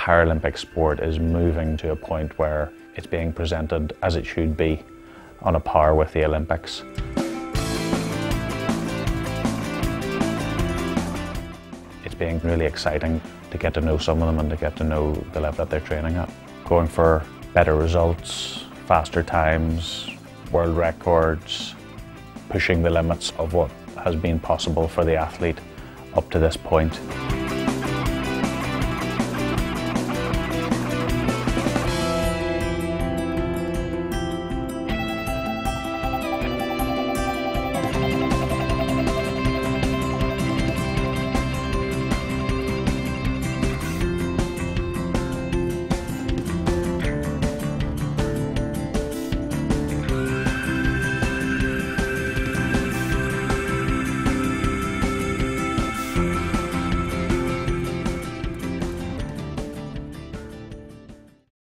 Paralympic sport is moving to a point where it's being presented as it should be, on a par with the Olympics. It's been really exciting to get to know some of them and to get to know the level that they're training at. Going for better results, faster times, world records, pushing the limits of what has been possible for the athlete up to this point.